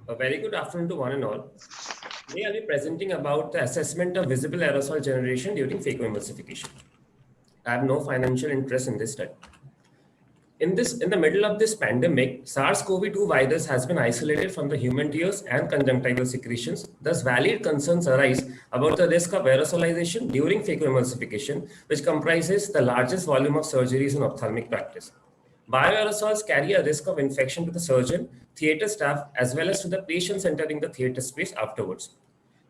A very good afternoon to one and all. Today I'll be presenting about the assessment of visible aerosol generation during phacoemulsification. I have no financial interest in this study. In the middle of this pandemic, SARS-CoV-2 virus has been isolated from the human tears and conjunctival secretions. Thus, valid concerns arise about the risk of aerosolization during phacoemulsification, which comprises the largest volume of surgeries in ophthalmic practice. Bioaerosols carry a risk of infection to the surgeon, theatre staff, as well as to the patients entering the theatre space afterwards.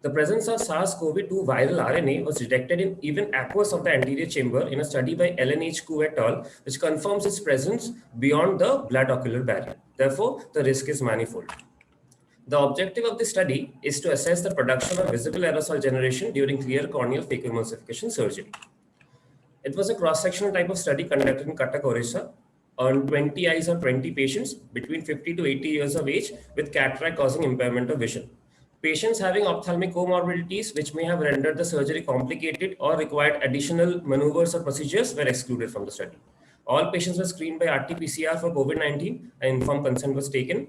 The presence of SARS-CoV-2 viral RNA was detected in even aqueous of the anterior chamber in a study by LNH Ku et al., which confirms its presence beyond the blood-ocular barrier. Therefore, the risk is manifold. The objective of this study is to assess the production of visible aerosol generation during clear corneal phacoemulsification surgery. It was a cross-sectional type of study conducted in Cuttack, Orissa, on 20 eyes of 20 patients between 50 to 80 years of age with cataract causing impairment of vision. Patients having ophthalmic comorbidities which may have rendered the surgery complicated or required additional maneuvers or procedures were excluded from the study. All patients were screened by RT-PCR for COVID-19 and informed consent was taken.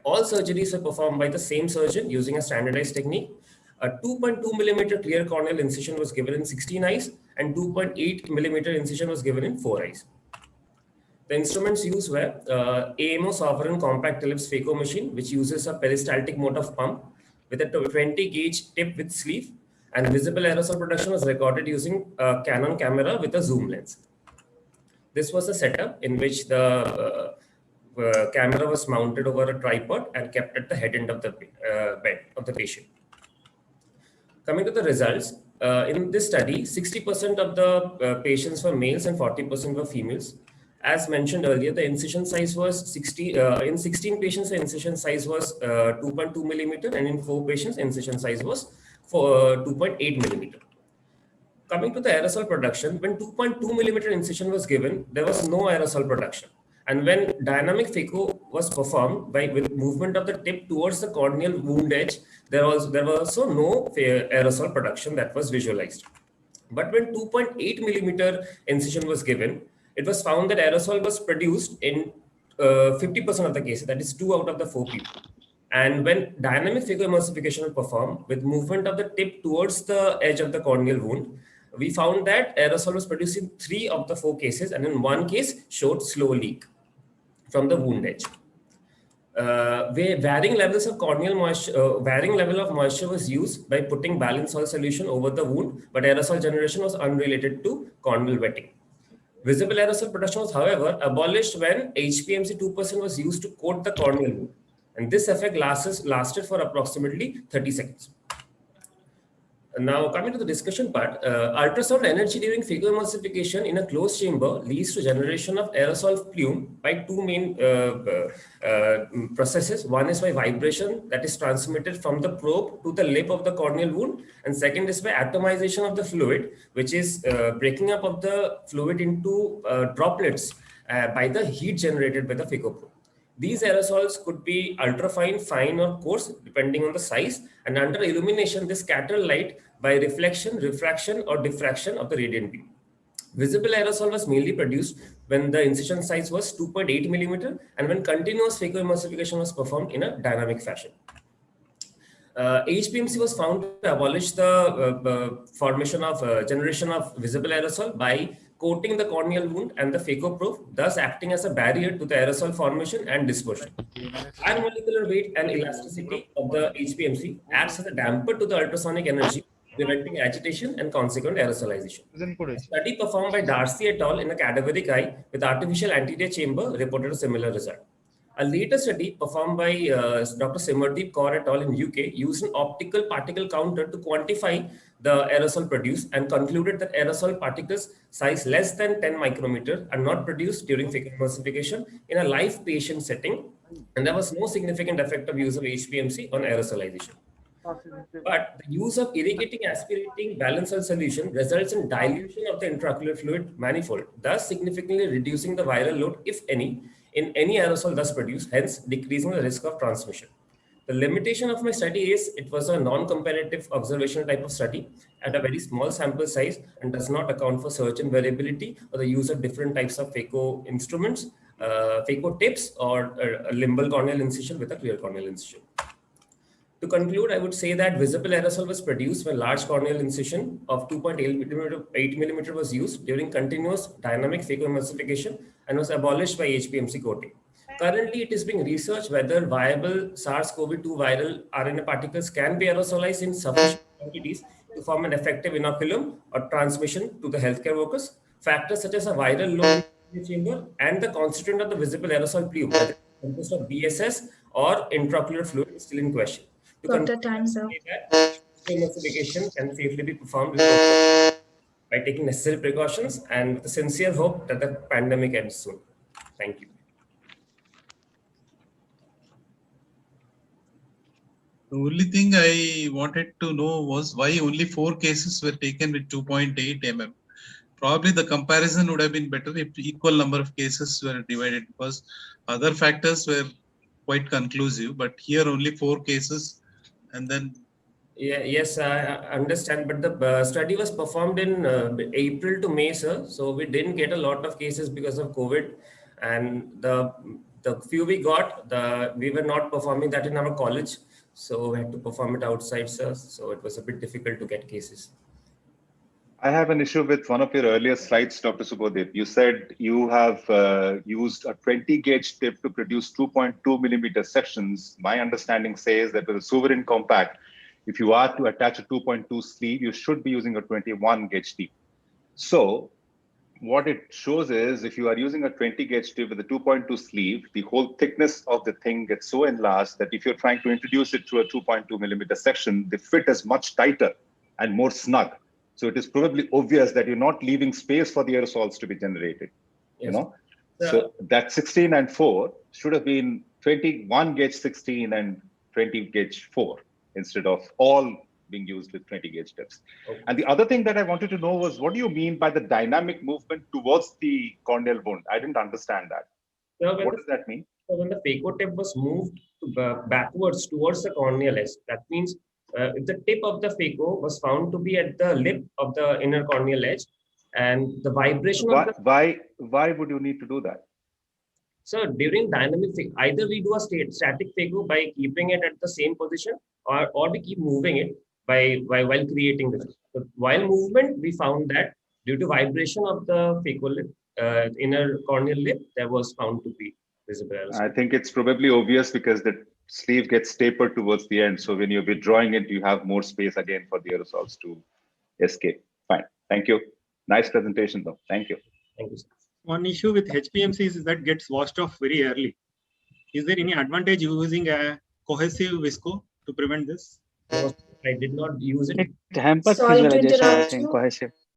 All surgeries were performed by the same surgeon using a standardized technique. A 2.2 millimeter clear corneal incision was given in 16 eyes and 2.8 millimeter incision was given in 4 eyes. The instruments used were AMO Sovereign Compact Ellipse Phaco machine, which uses a peristaltic mode of pump with a 20 gauge tip with sleeve, and visible aerosol production was recorded using a Canon camera with a zoom lens. This was a setup in which the camera was mounted over a tripod and kept at the head end of the bed of the patient. Coming to the results, in this study, 60% of the patients were males and 40% were females. As mentioned earlier, the incision size was 60. In 16 patients, the incision size was 2.2 millimeter, and in 4 patients, incision size was 2.8 millimeter. Coming to the aerosol production, when 2.2 millimeter incision was given, there was no aerosol production. And when dynamic phaco was performed with movement of the tip towards the corneal wound edge, there was also no aerosol production that was visualized. But when 2.8 millimeter incision was given, it was found that aerosol was produced in 50% of the cases, that is 2 out of the 4 people. And when dynamic phacoemulsification was performed with movement of the tip towards the edge of the corneal wound, we found that aerosol was produced in 3 of the 4 cases, and in 1 case showed slow leak from the wound edge. Varying levels of corneal moisture, varying level of moisture was used by putting balanced salt solution over the wound, but aerosol generation was unrelated to corneal wetting. Visible aerosol production was, however, abolished when HPMC 2% was used to coat the corneal wound, and this effect lasted for approximately 30 seconds. Now, coming to the discussion part, ultrasound energy during phacoemulsification in a closed chamber leads to generation of aerosol plume by 2 main processes. One is by vibration that is transmitted from the probe to the lip of the corneal wound, and second is by atomization of the fluid, which is breaking up of the fluid into droplets by the heat generated by the phacoprobe. These aerosols could be ultrafine, fine, or coarse, depending on the size, and under illumination, they scatter light by reflection, refraction, or diffraction of the radiant beam. Visible aerosol was mainly produced when the incision size was 2.8 millimeter and when continuous phacoemulsification was performed in a dynamic fashion. HPMC was found to abolish the formation of generation of visible aerosol by coating the corneal wound and the phacoprobe, thus acting as a barrier to the aerosol formation and dispersion. High molecular weight and elasticity of the HPMC acts as a damper to the ultrasonic energy, preventing agitation and consequent aerosolization. A study performed by Darcy et al. In a cadaveric eye with artificial anterior chamber reported a similar result. A later study performed by Dr. Simardeep Kaur et al. In UK used an optical particle counter to quantify the aerosol produced and concluded that aerosol particles size less than 10 micrometer are not produced during phacoemulsification in a live patient setting, and there was no significant effect of use of HPMC on aerosolization. But the use of irrigating aspirating balanced cell solution results in dilution of the intraocular fluid manifold, thus significantly reducing the viral load, if any, in any aerosol thus produced, hence decreasing the risk of transmission. The limitation of my study is it was a non-comparative observational type of study at a very small sample size and does not account for surgeon variability or the use of different types of phaco instruments. phaco tips or a limbal corneal incision with a clear corneal incision. To conclude, I would say that visible aerosol was produced when large corneal incision of 2.8 millimeter was used during continuous dynamic phacoemulsification and was abolished by HPMC coating. Currently, it is being researched whether viable SARS-CoV-2 viral RNA particles can be aerosolized in sufficient quantities to form an effective inoculum or transmission to the healthcare workers. Factors such as a viral load in the chamber and the constituent of the visible aerosol plume, whether it consists of BSS or intraocular fluid, is still in question. To Dr. conclude, Time's up. that emulsification can safely be performed by taking necessary precautions and with a sincere hope that the pandemic ends soon. Thank you. The only thing I wanted to know was why only 4 cases were taken with 2.8 mm. Probably the comparison would have been better if equal number of cases were divided, because other factors were quite conclusive, but here only 4 cases. And then Yes, I understand, but the study was performed in April to May, sir. So we didn't get a lot of cases because of COVID, and the few we got, we were not performing that in our college, so we had to perform it outside, sir. So it was a bit difficult to get cases. I have an issue with one of your earlier slides, Dr. Subodip. You said you have used a 20 gauge tip to produce 2.2 millimeter sections. My understanding says that with a Suverin compact, if you are to attach a 2.2 sleeve, you should be using a 21 gauge tip. So what it shows is if you are using a 20 gauge tip with a 2.2 sleeve, the whole thickness of the thing gets so enlarged that if you're trying to introduce it to a 2.2 millimeter section, the fit is much tighter and more snug. So it is probably obvious that you're not leaving space for the aerosols to be generated. Yes. You know, so that 16 and 4 should have been 21 gauge 16 and 20 gauge 4 instead of all being used with 20 gauge tips. Okay. And the other thing that I wanted to know was, what do you mean by the dynamic movement towards the corneal wound? I didn't understand that. So what does that mean? So when the phaco tip was moved backwards towards the corneal edge, that means if the tip of the phaco was found to be at the lip of the inner corneal edge, and the vibration of the... Why would you need to do that? So during dynamic, either we do a static phaco by keeping it at the same position, or we keep moving it while creating this. So while movement, we found that due to vibration of the phaco lip, inner corneal lip, there was found to be visible aerosol. I think it's probably obvious because the sleeve gets tapered towards the end. So when you're withdrawing it, you have more space again for the aerosols to escape. Fine. Thank you. Nice presentation though. Thank you. Thank you, sir. One issue with HPMCs is that gets washed off very early. Is there any advantage using a cohesive visco to prevent this? No, I did not use it. It hampers visualization in cohesive.